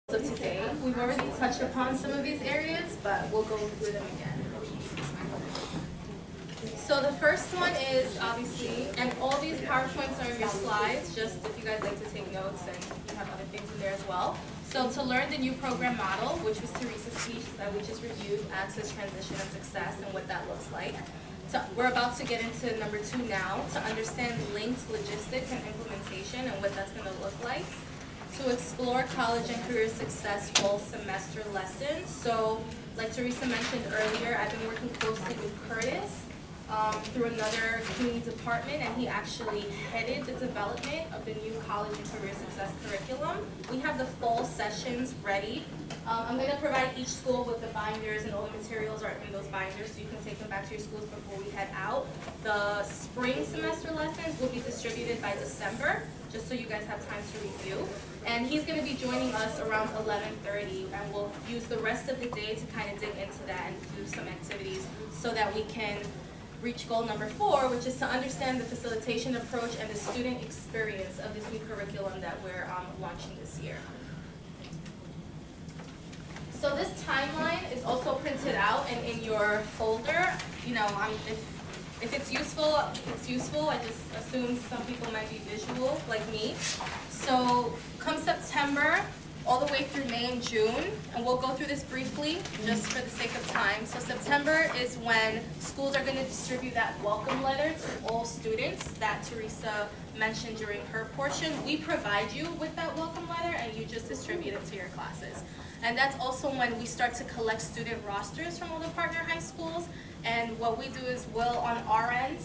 So today, we've already touched upon some of these areas, but we'll go through them again. So the first one is obviously, and all these PowerPoints are in your slides, just if you guys like to take notes and you have other things in there as well. So to learn the new program model, which was Teresa's speech that we just reviewed, access, transition, and success, and what that looks like. We're about to get into number 2 now, to understand LINCT logistics and implementation and what that's going to look like. To explore college and career success fall semester lessons. So, like Teresa mentioned earlier, I've been working closely with Curtis through another community department, and he actually headed the development of the new college and career success curriculum. We have the fall sessions ready. I'm going to provide each school with the binders, and all the materials are in those binders, so you can take them back to your schools before we head out. The spring semester lessons will be distributed by December, just so you guys have time to review. And he's going to be joining us around 11:30, and we'll use the rest of the day to kind of dig into that and do some activities so that we can reach goal number 4, which is to understand the facilitation approach and the student experience of this new curriculum that we're launching this year. So this timeline is also printed out and in your folder. You know, if it's useful, it's useful. I just assume some people might be visual like me. So come September, all the way through May and June, and we'll go through this briefly just for the sake of time. So September is when schools are going to distribute that welcome letter to all students that Teresa mentioned during her portion. We provide you with that welcome letter, and you just distribute it to your classes. And that's also when we start to collect student rosters from all the partner high schools. And what we do is we'll, on our end,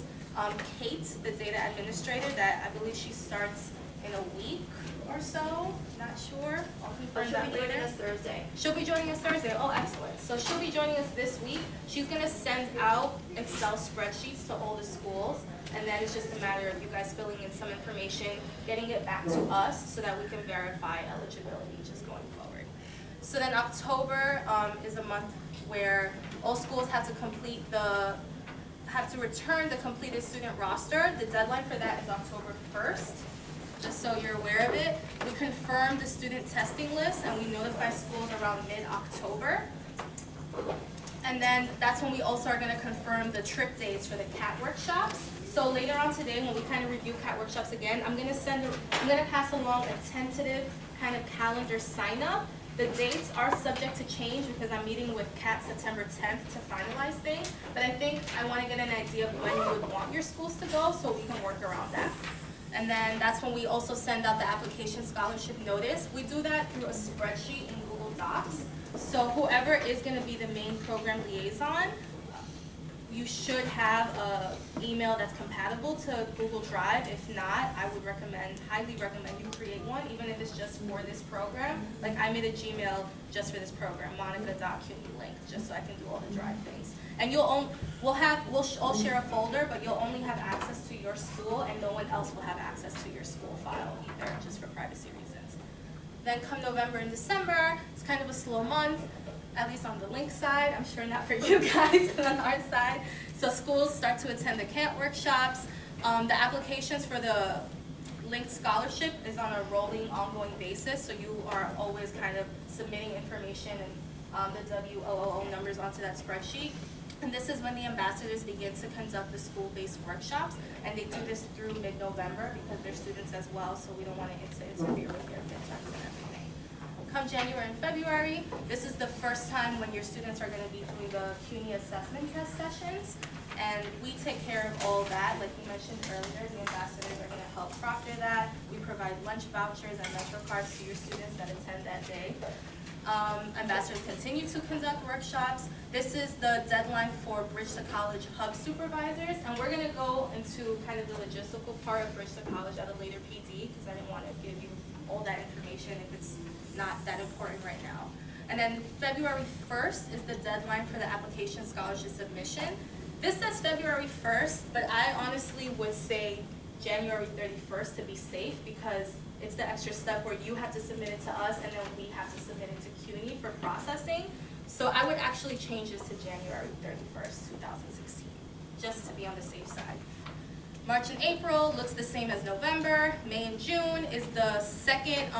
Kate, the data administrator, that I believe she starts in a week or so, not sure. I'll confirm that later. She'll be joining us Thursday. She'll be joining us Thursday. Oh, excellent. So she'll be joining us this week. She's going to send out Excel spreadsheets to all the schools, and then it's just a matter of you guys filling in some information, getting it back to us so that we can verify eligibility just going forward. So then October is a month where all schools have to return the completed student roster. The deadline for that is October 1st. Just so you're aware of it. We confirm the student testing list, and we notify schools around mid-October. And then that's when we also are going to confirm the trip dates for the CAT workshops. So later on today, when we kind of review CAT workshops again, I'm going to pass along a tentative kind of calendar sign-up. The dates are subject to change because I'm meeting with CAT September 10th to finalize things. But I think I want to get an idea of when you would want your schools to go so we can work around that. And then that's when we also send out the application scholarship notice. We do that through a spreadsheet in Google Docs. So whoever is going to be the main program liaison, you should have an email that's compatible to Google Drive. If not, I would highly recommend you create one, even if it's just for this program. Like I made a Gmail just for this program, monica.cuny-linkt, just so I can do all the Drive things. And we'll all share a folder, but you'll only have access to your school, and no one else will have access to your school file either, just for privacy reasons. Then come November and December, it's kind of a slow month, at least on the LINCT side. I'm sure not for you guys, but on our side. So schools start to attend the CAT workshops. The applications for the LINCT scholarship is on a rolling, ongoing basis, so you are always kind of submitting information and the WOO numbers onto that spreadsheet. And this is when the ambassadors begin to conduct the school-based workshops, and they do this through mid-November because they're students as well, so we don't want to interfere with their midterms and everything. Come January and February, this is the first time when your students are going to be doing the CUNY assessment test sessions, and we take care of all that. Like we mentioned earlier, the ambassadors are going to help proctor that. We provide lunch vouchers and Metro cards to your students that attend that day. Ambassadors continue to conduct workshops. This is the deadline for Bridge to College Hub supervisors, and we're going to go into kind of the logistical part of Bridge to College at a later PD because I didn't want to give you all that information if it's not that important right now. And then February 1st is the deadline for the application scholarship submission. This says February 1st, but I honestly would say January 31st to be safe because it's the extra step where you have to submit it to us and then we have to submit it to CUNY for processing. So I would actually change this to January 31st, 2016, just to be on the safe side. March and April looks the same as November. May and June is the second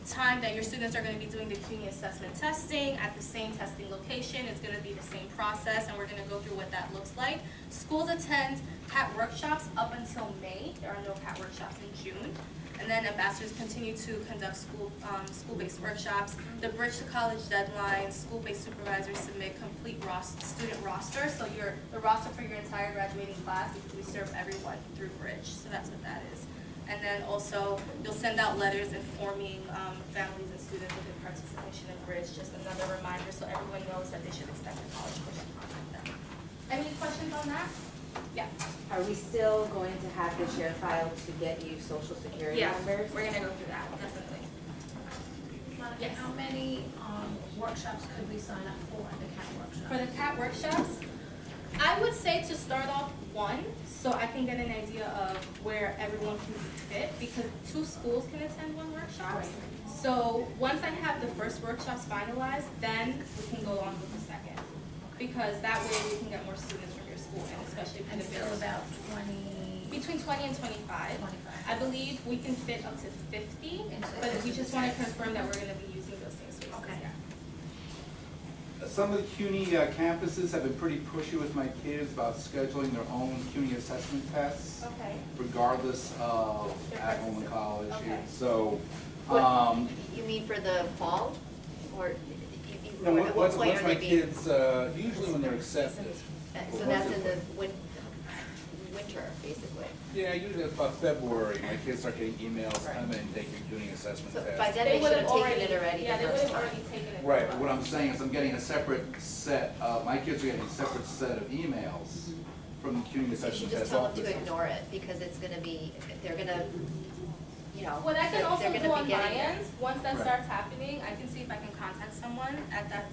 time that your students are going to be doing the CUNY assessment testing at the same testing location. It's going to be the same process, and we're going to go through what that looks like. Schools attend CAT workshops up until May. There are no CAT workshops in June. And then ambassadors continue to conduct school-based workshops. The Bridge to College deadline, school-based supervisors submit complete student roster. So the roster for your entire graduating class, because we serve everyone through Bridge. So that's what that is. And then also, you'll send out letters informing families and students of their participation in Bridge. Just another reminder so everyone knows that they should expect a college push to contact them. Any questions on that? Yeah. Are we still going to have the share file to get you social security numbers? We're going to go through that, definitely. Yes. How many workshops could we sign up for the CAT workshops? For the CAT workshops, I would say to start off one, so I can get an idea of where everyone can fit, because 2 schools can attend one workshop. Right. So once I have the first workshops finalized, then we can go on with the second, because that way we can get more students from your school, and especially for the Still bills. about 20. Between 20 and 25. 25. I believe we can fit up to 50, but we just want to confirm that we're going to be using those same spaces. Okay. Yeah. Some of the CUNY campuses have been pretty pushy with my kids about scheduling their own CUNY assessment tests, Okay. regardless of at home and college. Okay. So, You mean for the fall, or at what once point are my they being? kids, usually when they're accepted. So that's in the winter, basically. Yeah, usually it's about February. My kids start getting emails, come in and take your CUNY assessment So test. by then they should have taken it already Yeah, the they would first have time. already taken it. Right, but what I'm saying is I'm getting a separate set of, my kids are getting a separate set of emails from the CUNY You assessment should test just tell them office. to ignore it, because it's gonna be, they're gonna, you know, What I can they're also gonna do on be my getting end, once that Right. starts happening, I can see if I can contact someone at that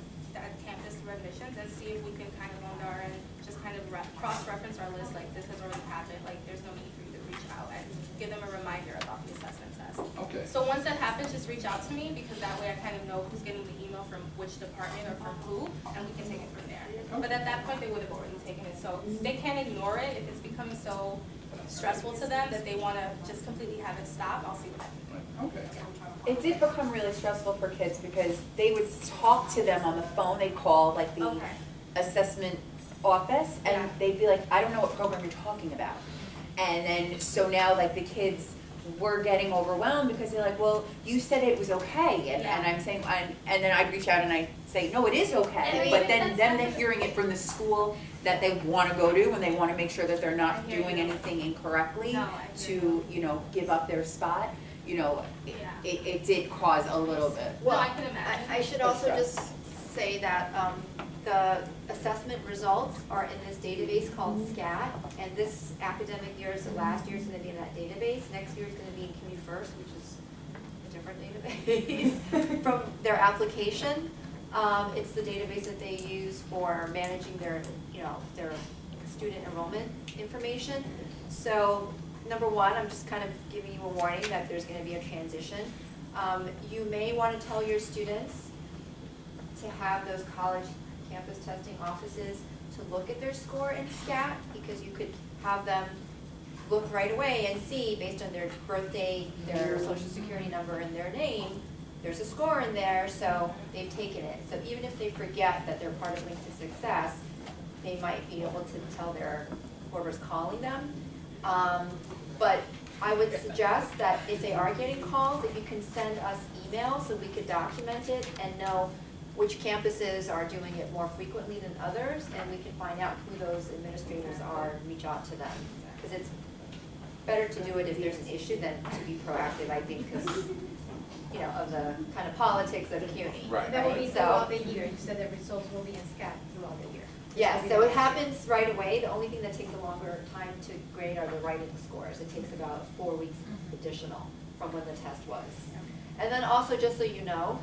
campus through admissions and see if we can kind of on our end just kind of cross-reference our list, like this has already happened, like there's no need for you to reach out, and give them a reminder about the assessment test. Okay. So once that happens, just reach out to me, because that way I kind of know who's getting the email from which department or from who, and we can take it from there. But at that point, they would have already taken it, so they can't ignore it. If it's becoming so stressful to them that they want to just completely have it stop, I'll see what I can do. Okay. It did become really stressful for kids because they would talk to them on the phone. They'd call like the Okay. assessment office, and Yeah. they'd be like, I don't know what program you're talking about. And then, so now like the kids were getting overwhelmed because they're like, well, you said it was okay. And Yeah. I'm saying, and then I'd reach out and I'd say, no, it is okay. And But even then if they're that's hearing it from the school that they want to go to, and they want to make sure that they're not I hear doing you. anything incorrectly No, I hear to, you know, give up their spot. You know, Yeah. it did cause a little bit. Well, I can imagine. I should also just say that the assessment results are in this database called SCAT, and this academic year, so last year is gonna be in that database, next year is gonna be in CUNY First, which is a different database from their application. It's the database that they use for managing their, you know, their student enrollment information. So, number one, I'm just kind of giving you a warning that there's gonna be a transition. You may wanna tell your students to have those college campus testing offices to look at their score in SCAT, because you could have them look right away and see, based on their birth date, their social security number, and their name, there's a score in there, so they've taken it. So even if they forget that they're part of LINCT to Success, they might be able to tell their whoever's calling them. But I would suggest that if they are getting calls, that you can send us emails so we could document it and know which campuses are doing it more frequently than others, and we can find out who those administrators are and reach out to them. Because it's better to do it if there's an issue than to be proactive, I think, because, you know, of the kind of politics of CUNY. Right. That will be So- throughout the year. You said that results will be in SCAT throughout the year. Yeah, so it happens right away. The only thing that takes a longer time to grade are the writing scores. It takes about 4 weeks additional from when the test was. And then also, just so you know,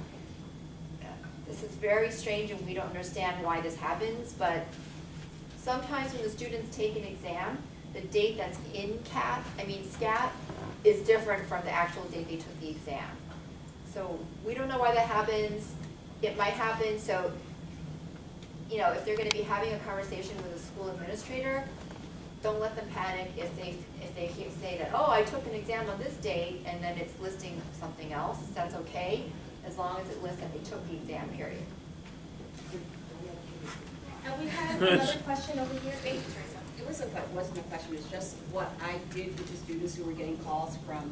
this is very strange and we don't understand why this happens, but sometimes when the students take an exam, the date that's in SCAT is different from the actual date they took the exam. So we don't know why that happens. It might happen, so, you know, if they're gonna be having a conversation with a school administrator, don't let them panic if they say that, oh, I took an exam on this date, and then it's listing something else. That's okay, as long as it lists that they took the exam period. And we have another question over here. Thank you, Teresa. Wasn't a question, it was just what I did with the students who were getting calls from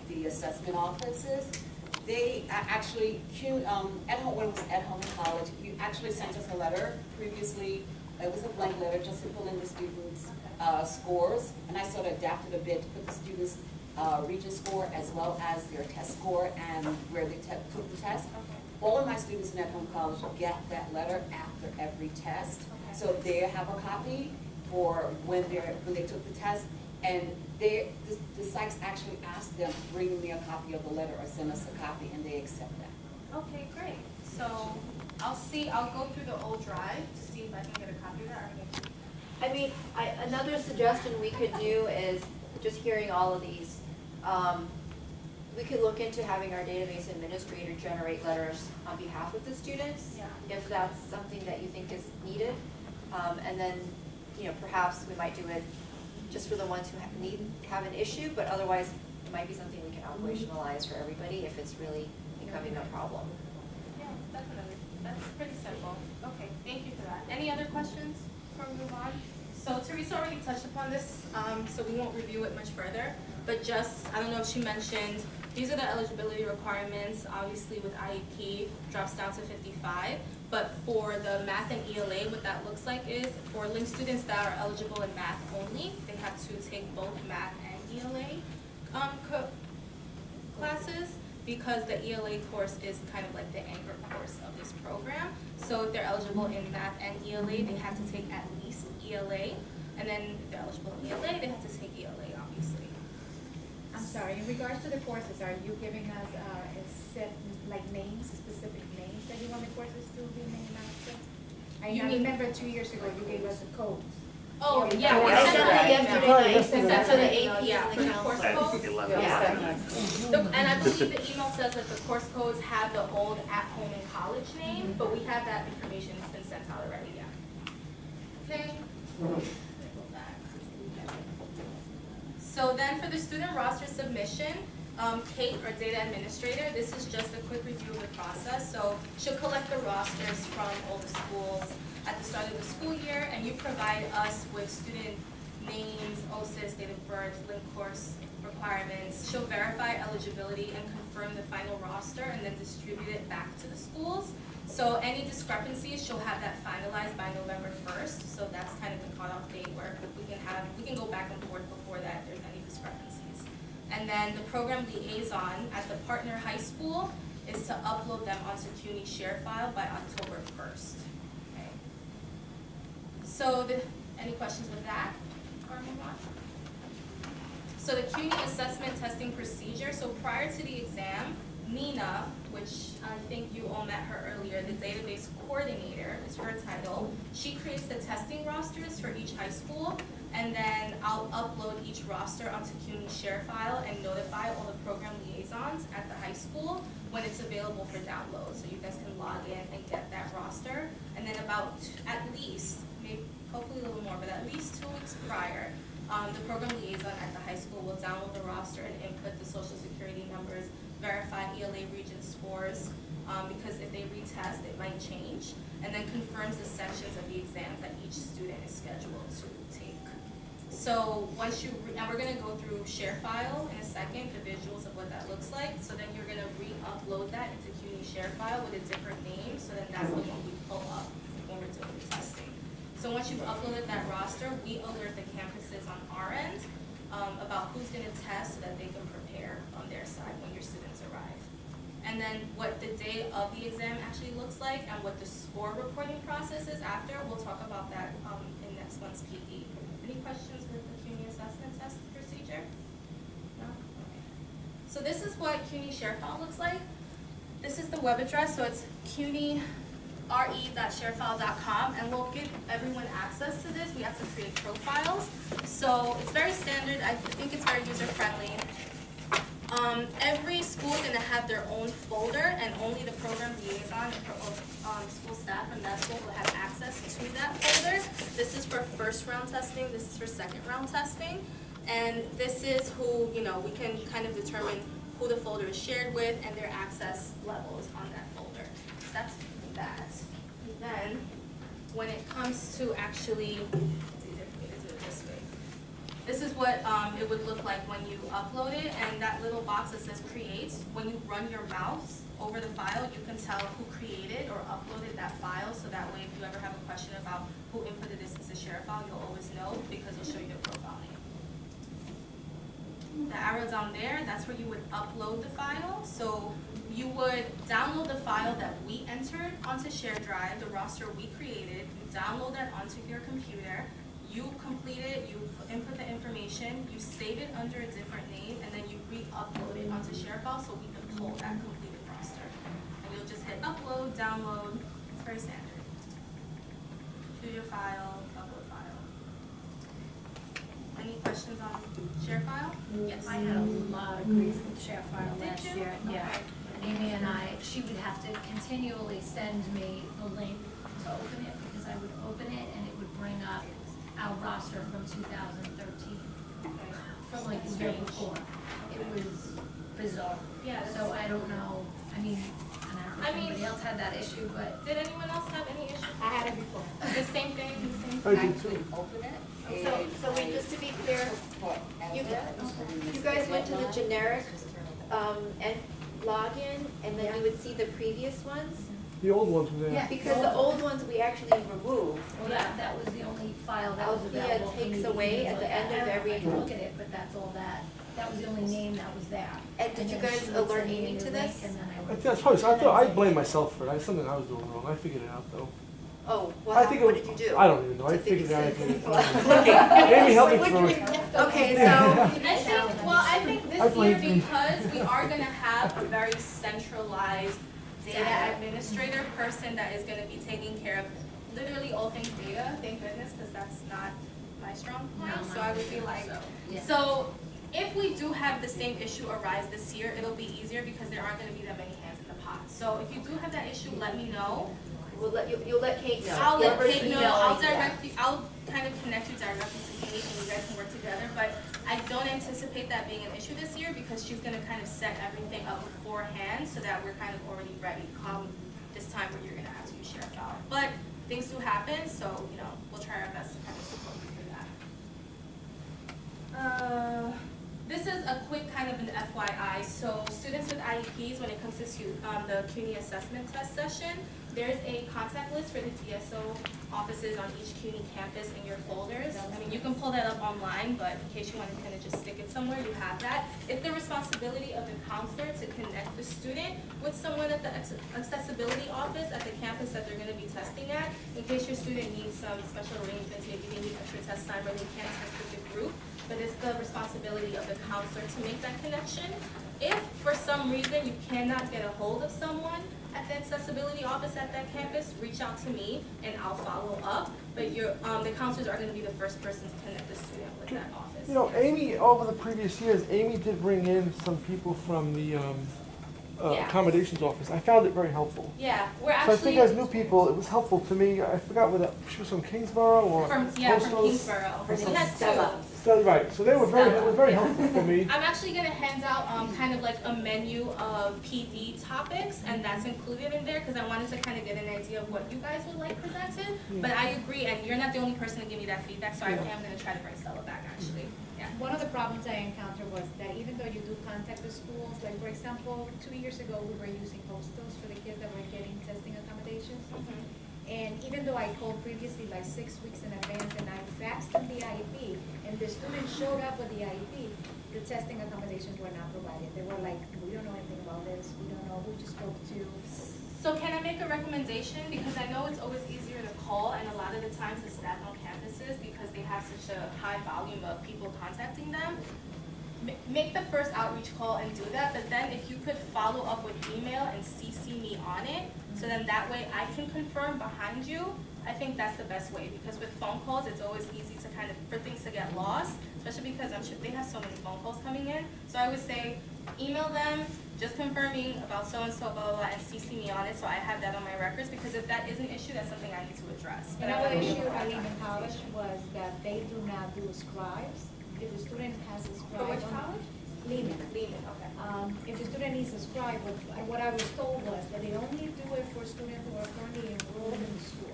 the assessment offices. They actually, when it was at home in college, you actually sent us a letter previously. It was a blank letter just to fill in the students' scores, and I sort of adapted a bit to put the students' region score as well as their test score and where they took the test. All of my students in at-home college get that letter after every test, so they have a copy for when they took the test, and the psychs actually ask them to bring me a copy of the letter or send us a copy, and they accept that. Okay, great. So I'll go through the old drive to see if I can get a copy of that. I mean, another suggestion we could do is, just hearing all of these, we could look into having our database administrator generate letters on behalf of the students, if that's something that you think is needed. And then, perhaps we might do it just for the ones who have an issue, but otherwise it might be something we can operationalize for everybody if it's really becoming a problem. Yeah, definitely. That's pretty simple. Okay, thank you for that. Any other questions before we move on? So Teresa already touched upon this, so we won't review it much further. But just, I don't know if she mentioned, these are the eligibility requirements. Obviously with IEP, drops down to 55. But for the math and ELA, what that looks like is, for LINCT students that are eligible in math only, they have to take both math and ELA classes, because the ELA course is kind of like the anchor course of this program. So if they're eligible in math and ELA, they have to take at least ELA. And then if they're eligible in ELA, they have to take ELA, obviously. I'm sorry, in regards to the courses, are you giving us names, specific names that you want the courses to be named after? I remember 2 years ago you gave us the codes. Oh, yeah, we I sent sent that yesterday night. We sent that to the AP Yeah, and the course codes. And I believe the email says that the course codes have the old at-home and college name, but we have that information, it's been sent out already, yeah. Okay. So then for the student roster submission, Kate, our data administrator, this is just a quick review of the process. So she'll collect the rosters from all the schools at the start of the school year, and you provide us with student names, OSIS, date of birth, LINCT course requirements. She'll verify eligibility and confirm the final roster, and then distribute it back to the schools. So any discrepancies, she'll have that finalized by November 1st. So that's kind of the cutoff date where we can go back and forth before that if there's any discrepancies. And then the program liaison at the partner high school is to upload them onto CUNY ShareFile by October 1st. Okay. So any questions with that? Or move on? So the CUNY assessment testing procedure. So prior to the exam, Nina, which I think you all met her earlier, the database coordinator is her title. She creates the testing rosters for each high school, and then I'll upload each roster onto CUNY ShareFile and notify all the program liaisons at the high school when it's available for download. So you guys can log in and get that roster. And then about at least, maybe hopefully a little more, but at least 2 weeks prior, the program liaison at the high school will download the roster and input the social security numbers, verify ELA region scores, because if they retest, it might change, and then confirms the sections of the exams that each student is scheduled to take. So once and we're going to go through ShareFile in a second, the visuals of what that looks like. So then you're going to re-upload that into CUNY ShareFile with a different name, so then that's the one we pull up when we're doing the testing. So once you've uploaded that roster, we alert the campuses on our end about who's going to test so that they can prepare on their side when your students arrive. And then what the day of the exam actually looks like and what the score reporting process is after, we'll talk about that in next month's PD. Any questions with the CUNY assessment test procedure? No? Okay. So this is what CUNY ShareFile looks like. This is the web address, so it's CUNYre.sharefile.com, and we'll give everyone access to this. We have to create profiles. So it's very standard. I think it's very user-friendly. Every school is gonna have their own folder, and only the program liaison and school staff from that school will have access to that folder. This is for first round testing, this is for second round testing, and this is who, you know, we can kind of determine who the folder is shared with and their access levels on that folder. So that's that. And then, when it comes to actually, it's easier for me to do it this way. This is what it would look like when you upload it, and that little box that says create, when you run your mouse over the file, you can tell who created or uploaded that file, so that way if you ever have a question about who inputted this as a share file, you'll always know because it'll show you the profile name. The arrow down there, that's where you would upload the file. So you would download the file that we entered onto Share Drive, the roster we created, you download that onto your computer, you complete it, you input the information, you save it under a different name, and then you re-upload it onto ShareFile so we can pull that completed roster. And you'll just hit upload, download, it's very standard. Do your file, upload file. Any questions on ShareFile? Yes. I had a lot of grief with ShareFile Did last you? year. Yeah. Okay. Amy and she would have to continually send me the link to open it because I would open it and it would bring up our roster from 2013, from like the year before. It was bizarre. Yeah. So I don't know, I mean, and I don't know if anybody else had that issue, but. Did anyone else have any issues? I had it before. The same thing, the same I thing? did too. Open it. So wait, just to be clear, you guys went to the generic, and login, and then you would see the previous ones? The old ones were there. Yeah. Because the old ones we actually removed. Well, that was the only file that was Althea available for me takes to away even at the look end of every- I can look at it, but that's all that was the only name that was there. And did you then guys she would alert send me Amy the to link, this? and then I would- That's probably, I blame myself for it. That's something I was doing wrong. I figured it out though. Oh, I think what it did was- you do? I don't even know. I to fix figured it out. I it? did it. Amy helped me through it. Okay, so, I think I this year, blame you. because we are gonna have a very centralized data administrator person that is gonna be taking care of literally all things data, thank goodness, because that's not my strong point, No, so I would be like, yeah. so if we do have the same issue arise this year, it'll be easier because there aren't gonna be that many hands in the pot. So if you do have that issue, let me know. you'll let Kate know. I'll let Whoever's Kate know, emailing, I'll yeah. direct you, I'll kind of connect you directly to Kate and you guys can work together, but I don't anticipate that being an issue this year because she's gonna kind of set everything up beforehand so that we're kind of already ready come this time where you're gonna have to use ShareFile. But things do happen, so, you know, we'll try our best to kind of support you through that. This is a quick kind of an FYI. So students with IEPs, when it comes to the CUNY assessment test session, there's a contact list for the DSO offices on each CUNY campus in your folders. I mean, you can pull that up online, but in case you want to kind of just stick it somewhere, you have that. It's the responsibility of the counselor to connect the student with someone at the accessibility office at the campus that they're going to be testing at, in case your student needs some special arrangements, maybe they need extra test time or they can't test with the group. But it's the responsibility of the counselor to make that connection. If for some reason you cannot get a hold of someone at the accessibility office at that campus, reach out to me and I'll follow up. But the counselors are going to be the first person to connect the student with that office. You know, Amy, over the previous years, Amy did bring in some people from the accommodations office. I found it very helpful. Yeah, we're So actually I think as new people, it was helpful to me. I forgot whether she was from Kingsborough or from Coastal. Kingsborough. We had two. So, right, so they were very helpful for me. I'm actually going to hand out kind of like a menu of PD topics, and that's included in there because I wanted to kind of get an idea of what you guys would like presented. But I agree, and you're not the only person to give me that feedback, so I am going to try to bring Stella back actually. Yeah. One of the problems I encountered was that even though you do contact the schools, like for example, 2 years ago, we were using hostels for the kids that were getting testing accommodations. And even though I called previously like 6 weeks in advance and I faxed them the IEP and the student showed up with the IEP, the testing accommodations were not provided. They were like, we don't know anything about this, we don't know who you spoke to. So can I make a recommendation? Because I know it's always easier to call, and a lot of the times the staff on campuses, because they have such a high volume of people contacting them, make the first outreach call and do that, but then if you could follow up with email and CC me on it, so then that way I can confirm behind you, I think that's the best way, because with phone calls, it's always easy to kind of, for things to get lost, especially because I'm sure they have so many phone calls coming in. So I would say, email them, just confirming about so-and-so, blah, blah, blah, and CC me on it, so I have that on my records, because if that is an issue, that's something I need to address. But I Another wanna be issue able to at have Lincoln College documentation. was that they do not do scribes. If the student has a scribe. For which on- college? Lehman. Lehman, okay. If the student needs a scribe, what I was told was that they only do it for students who are currently enrolled in the school,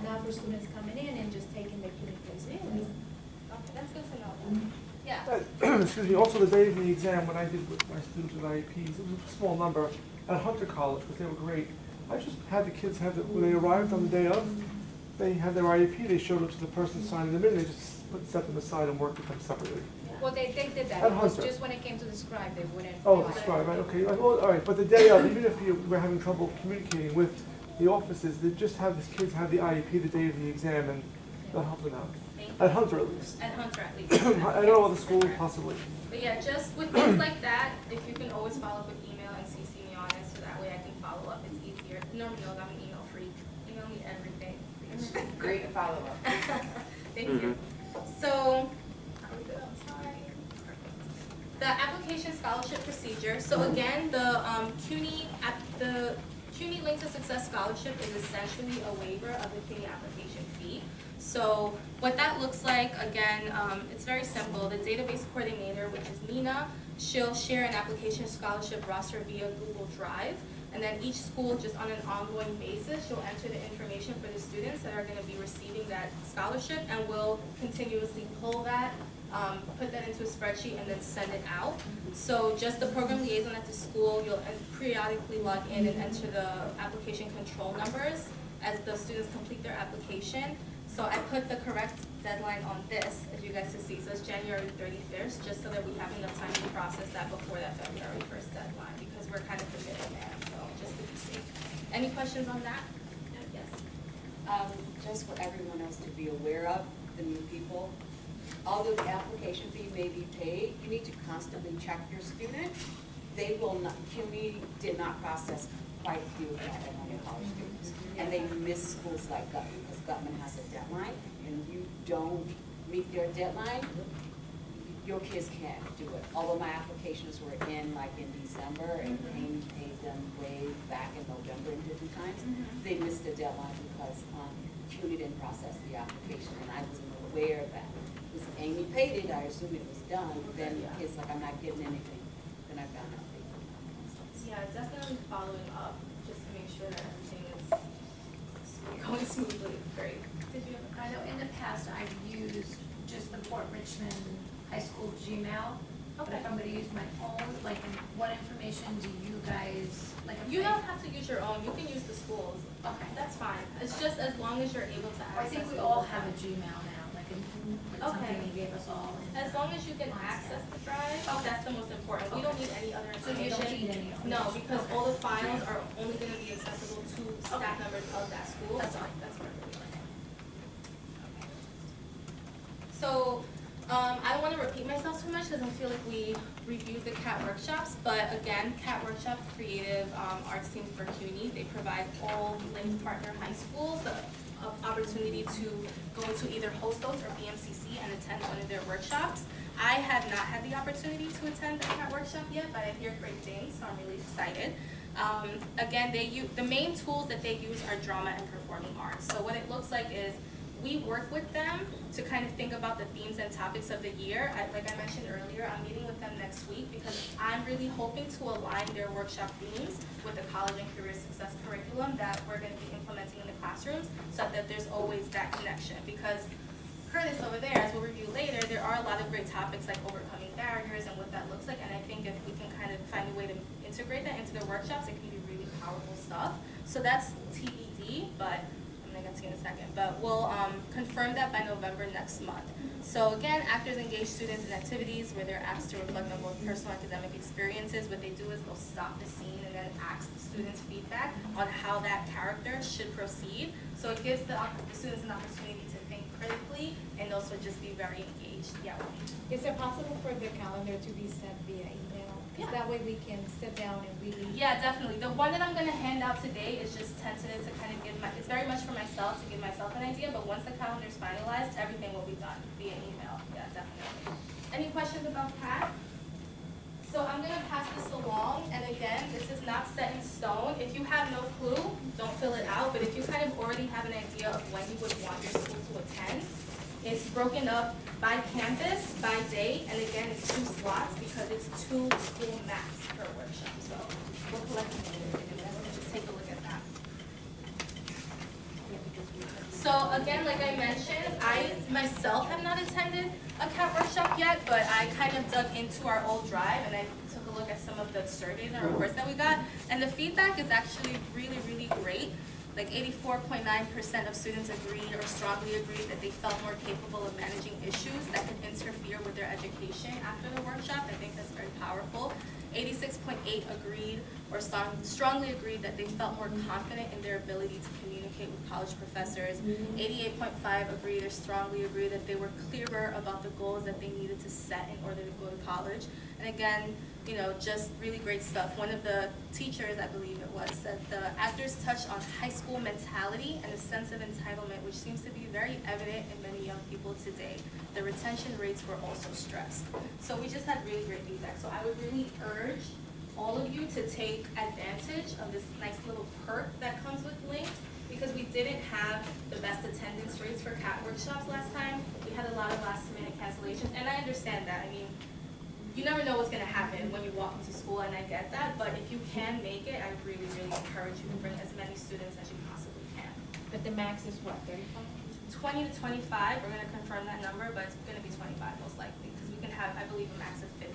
not for students coming in and just taking the CUNY quiz. Really? Okay, that's good to know then. Yeah. Excuse me, also the day of the exam, when I did with my students with IEPs, it was a small number at Hunter College, because they were great. I just had the kids have when they arrived on the day of, they had their IEP, they showed it to the person signing them in, they just set them aside and worked with them separately. Well, they did that. At It was Hunter. just when it came to the scribe, they wouldn't. Oh, do the it. scribe, right, okay, well, all right, but the day of, even if you were having trouble communicating with the offices, they just have these kids have the IEP the day of the exam, and that helped them out. Thank you. At Hunter at least. At Hunter at least. I don't know other schools possibly. But yeah, just with things like that, if you can always follow up with email and CC me on it, so that way I can follow up, it's easier. Normally knows I'm an email freak. Email me everything. Great follow-up. Thank you. So, are we good on time? The application scholarship procedure. So again, the CUNY LINCT to Success Scholarship is essentially a waiver of the CUNY application fee. So what that looks like, again, it's very simple. The database coordinator, which is Nina, she'll share an application scholarship roster via Google Drive. And then each school, just on an ongoing basis, she'll enter the information for the students that are going to be receiving that scholarship, and we'll continuously pull that, put that into a spreadsheet, and then send it out. So just the program liaison at the school, you'll periodically log in and enter the application control numbers as the students complete their application. So I put the correct deadline on this, as you guys can see. So it's January 31st, just so that we have enough time to process that before that February 1st deadline, because we're kind of committed there, so just to be safe. Any questions on that? Yes. Just for everyone else to be aware of, the new people, although the application fee may be paid, you need to constantly check your student. They will not, CUNY did not process quite a few of that among college students. And they miss schools like Gutman, because Gutman has a deadline, and you don't meet their deadline, your kids can't do it. Although my applications were in December, and Amy paid them way back in November in different times, they missed the deadline because CUNY didn't process the application, and I wasn't aware of that. Because Amy paid it, I assumed it was done, then the kid's like, I'm not getting anything. Then I found out they did not process. Yeah, definitely following up, just to make sure that everything is going smoothly. Great. Did you have a I know in the past I've used just the Port Richmond High School Gmail. But if I'm gonna use my own, like, what information do you guys, like, if You don't have to use your own, you can use the schools. Okay. That's fine. It's just as long as you're able to I access think we it all over have a time. Gmail now, like, Okay. something he gave us all. As long as you can access the drive, that's the most important. We don't need any other So you information. don't need any of No, because Okay. all the files are only gonna be accessible to staff members of that school. That's fine. That's perfectly fine. So, I don't wanna repeat myself too much because I feel like we reviewed the CAT workshops, but again, CAT workshop, creative arts teams for CUNY, they provide all LINCT partner high schools the opportunity to go to either host those or BMCC and attend one of their workshops. I have not had the opportunity to attend the CAT workshop yet, but I hear great things, so I'm really excited. Again, the main tools that they use are drama and performing arts. So what it looks like is we work with them to kind of think about the themes and topics of the year. Like I mentioned earlier, I'm meeting with them next week because I'm really hoping to align their workshop themes with the college and career success curriculum that we're going to be implementing in the classrooms, so that there's always that connection. Because Curtis over there, as we'll review later, there are a lot of great topics like overcoming barriers and what that looks like, and I think if we can kind of find a way to integrate that into their workshops, it can be really powerful stuff. So that's TBD, but I'm going to get to you in a second, but we'll confirm that by November next month. So again, actors engage students in activities where they're asked to reflect on both personal and academic experiences. What they do is they'll stop the scene and then ask the students feedback on how that character should proceed. So it gives the students an opportunity to think critically and also just be very engaged. Yeah. Is it possible for the calendar to be sent via email? Yeah. That way we can sit down and really. Yeah, definitely. The one that I'm going to hand out today is just tentative to kind of give it's very much for myself, to give myself an idea, but once the calendar is finalized, everything will be done via email. Yeah, definitely. Any questions about CAT? So I'm gonna pass this along, and again, this is not set in stone. If you have no clue, don't fill it out, but if you kind of already have an idea of when you would want your school to attend, it's broken up by campus, by day, and again, it's 2 slots because it's 2 school max per workshop. So we'll collect this later, and just take a look at that. So again, like I mentioned, I myself have not attended a CAT workshop yet, but I kind of dug into our old drive and I took a look at some of the surveys and reports that we got, and the feedback is actually really, really great. Like 84.9% of students agreed or strongly agreed that they felt more capable of managing issues that could interfere with their education after the workshop. I think that's very powerful. 86.8% agreed or strongly agreed that they felt more confident in their ability to communicate with college professors. 88.5% agreed or strongly agreed that they were clearer about the goals that they needed to set in order to go to college. And again, you know, just really great stuff. One of the teachers, I believe it was, said the actors touched on high school mentality and a sense of entitlement, which seems to be very evident in many young people today. The retention rates were also stressed. So we just had really great feedback. So I would really urge all of you to take advantage of this nice little perk that comes with LINCT, because we didn't have the best attendance rates for CAT workshops last time. We had a lot of last minute cancellations, and I understand that. I mean, you never know what's going to happen when you walk into school, and I get that, but if you can make it, I really, really encourage you to bring as many students as you possibly can. But the max is what, 35? 20 to 25, we're going to confirm that number, but it's going to be 25 most likely, because we can have, I believe, a max of 50.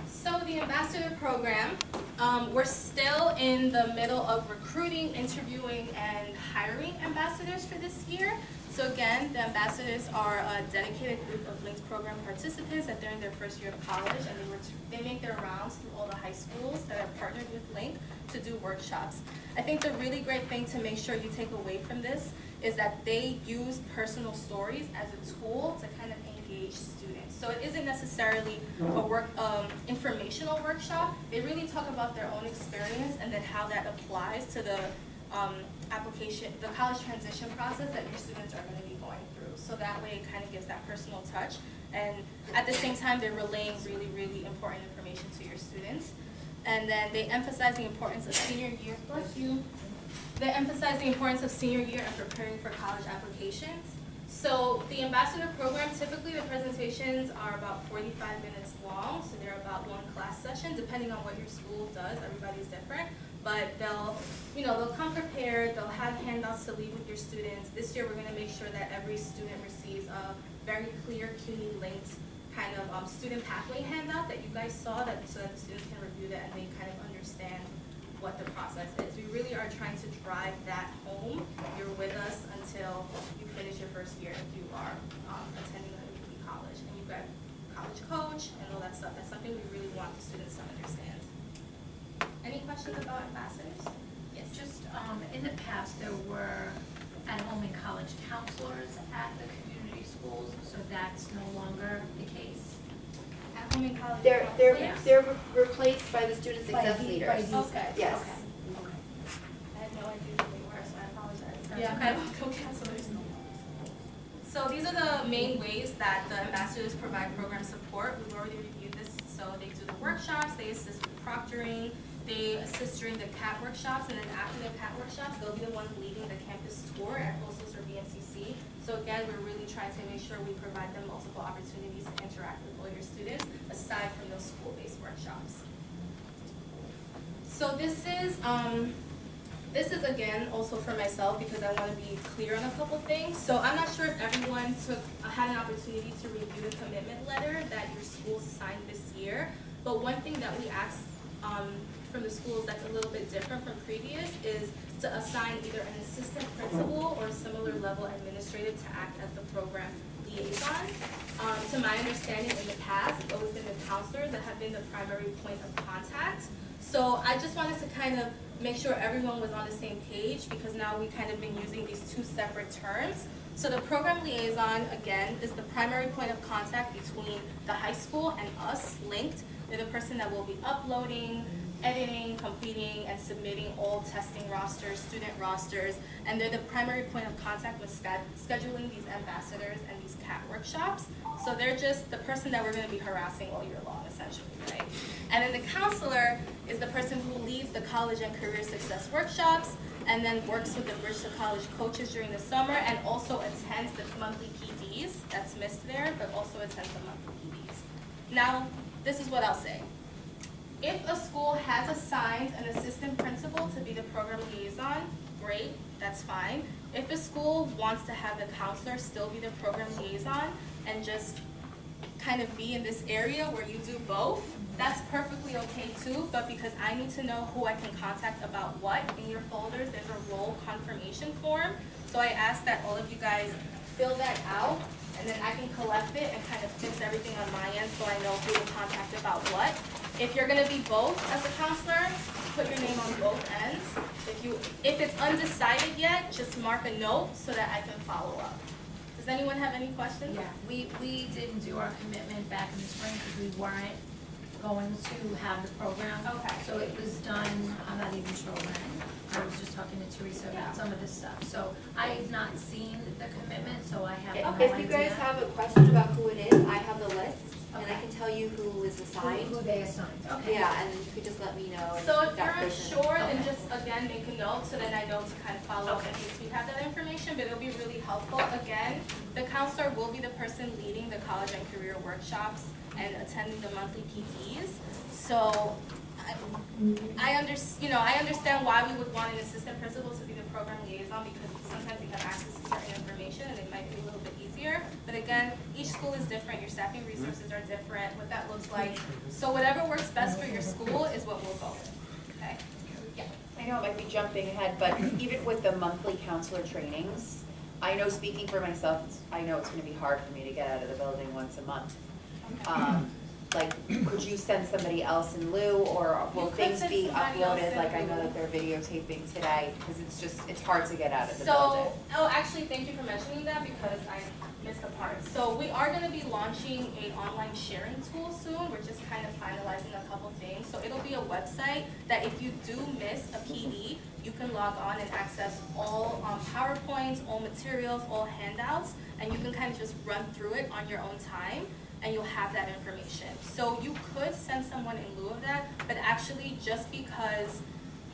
So the ambassador program, we're still in the middle of recruiting, interviewing, and hiring ambassadors for this year. So again, the ambassadors are a dedicated group of LINCT program participants that they're in their first year of college, and they make their rounds through all the high schools that are partnered with LINCT to do workshops. I think the really great thing to make sure you take away from this is that they use personal stories as a tool to kind of engage students. So it isn't necessarily a informational workshop. They really talk about their own experience and then how that applies to the application, the college transition process that your students are going to be going through. So that way it kind of gives that personal touch. And at the same time, they're relaying really, really important information to your students. And then they emphasize the importance of senior year. Bless you. They emphasize the importance of senior year and preparing for college applications. So the ambassador program, typically the presentations are about 45 minutes long, so they're about 1 class session, depending on what your school does. Everybody's different, but they'll come prepared. They'll have handouts to leave with your students. This year, we're going to make sure that every student receives a very clear CUNY linked kind of student pathway handout that you guys saw, so that the students can review that and they kind of understand what the process is. We really are trying to drive that home. You're with us until you finish your first year if you are attending a community college. And you've got college coach and all that stuff. That's something we really want the students to understand. Any questions about ambassadors? Yes. Just in the past, there were at-home and college counselors at the community schools, so that's no longer the case. At-home and college They're replaced by the student success leaders. Okay. Yes. Okay. I had no idea who they were, so I apologize. Yeah, okay. Co-counselors. So these are the main ways that the ambassadors provide program support. We've already reviewed this. So they do the workshops, they assist with proctoring, they assist during the CAT workshops, and then after the CAT workshops, they'll be the ones leading the campus tour at HOSOS or BMCC. So again, we're really trying to make sure we provide them multiple opportunities to interact with all your students, aside from those school-based workshops. So this is again also for myself because I want to be clear on a couple things. So I'm not sure if everyone had an opportunity to review the commitment letter that your school signed this year. But one thing that we asked from the schools that's a little bit different from previous is to assign either an assistant principal or a similar level administrative to act as the program liaison. To my understanding, in the past, it's always been the counselors that have been the primary point of contact. So I just wanted to kind of make sure everyone was on the same page because now we kind of been using these 2 separate terms. So the program liaison, again, is the primary point of contact between the high school and us, LINCT. They're the person that will be uploading, editing, completing, and submitting all testing rosters, student rosters, and they're the primary point of contact with scheduling these ambassadors and these CAT workshops. So they're just the person that we're going to be harassing all year long, essentially, right? And then the counselor is the person who leads the college and career success workshops, and then works with the Bridge to College coaches during the summer, and also attends the monthly PDs, that's missed there, but also attends the monthly PDs. Now, this is what I'll say. If a school has assigned an assistant principal to be the program liaison, great, that's fine. If a school wants to have the counselor still be the program liaison and just kind of be in this area where you do both, that's perfectly okay too, but because I need to know who I can contact about what, in your folders there's a role confirmation form. So I ask that all of you guys fill that out, and then I can collect it and kind of fix everything on my end so I know who to contact about what. If you're gonna be both as a counselor, put your name on both ends. If it's undecided yet, just mark a note so that I can follow up. Does anyone have any questions? Yeah, we didn't do our commitment back in the spring because we weren't going to have the program. Okay. So it was done, I'm not even sure when. I was just talking to Teresa about some of this stuff. So I have not seen the commitment, so I have no idea. If you guys have a question about who it is, I have the list, and I can tell you who is assigned. Who they assigned, okay. Yeah, and you could just let me know. So if that you're person. unsure, then Okay. just again make a note so then I know to kind of follow up in case we have that information, but it'll be really helpful. Again, the counselor will be the person leading the college and career workshops and attending the monthly PDs. So I understand why we would want an assistant principal to be the program liaison, because sometimes we have access to certain information and it might be a little bit easier. But again, each school is different, your staffing resources are different, what that looks like. So whatever works best for your school is what we'll go with, okay? Yeah. I know it might be jumping ahead, but even with the monthly counselor trainings, I know, speaking for myself, I know it's gonna be hard for me to get out of the building once a month. Like, could you send somebody else in lieu, or will You could things send be somebody else uploaded, in like I know lieu. that they're videotaping today, because it's hard to get out of the So, building. actually, thank you for mentioning that because I missed a part. So we are gonna be launching an online sharing tool soon. We're just kind of finalizing a couple things. So it'll be a website that if you do miss a PD, you can log on and access all PowerPoints, all materials, all handouts, and you can kind of just run through it on your own time, and you'll have that information. So you could send someone in lieu of that, but actually just because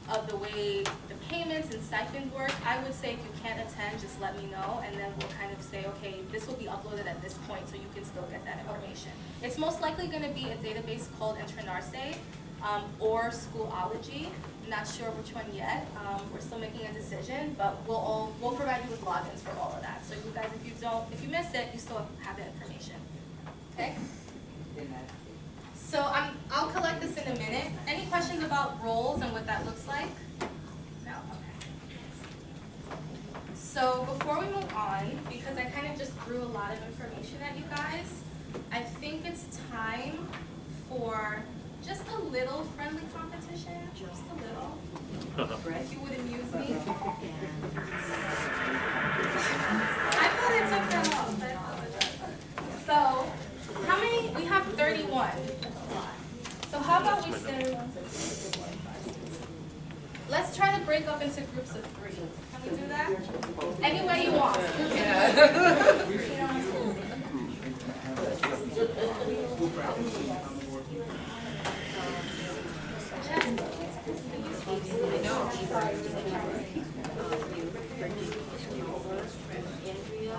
of the way the payments and stipend work, I would say if you can't attend, just let me know, and then we'll kind of say, okay, this will be uploaded at this point, so you can still get that information. It's most likely gonna be a database called Intranarse, or Schoolology. Not sure which one yet. We're still making a decision, but we'll provide you with logins for all of that. So you guys, if you miss it, you still have the information. Okay? So I'll collect this in a minute. Any questions about roles and what that looks like? No? Okay. So before we move on, because I kind of just threw a lot of information at you guys, I think it's time for just a little friendly competition, just a little. If you would amuse me. I thought I took that off. I apologize. So, how many? We have 31. So how about we say, let's try to break up into groups of 3. Can we do that? Any way you want. Andrea,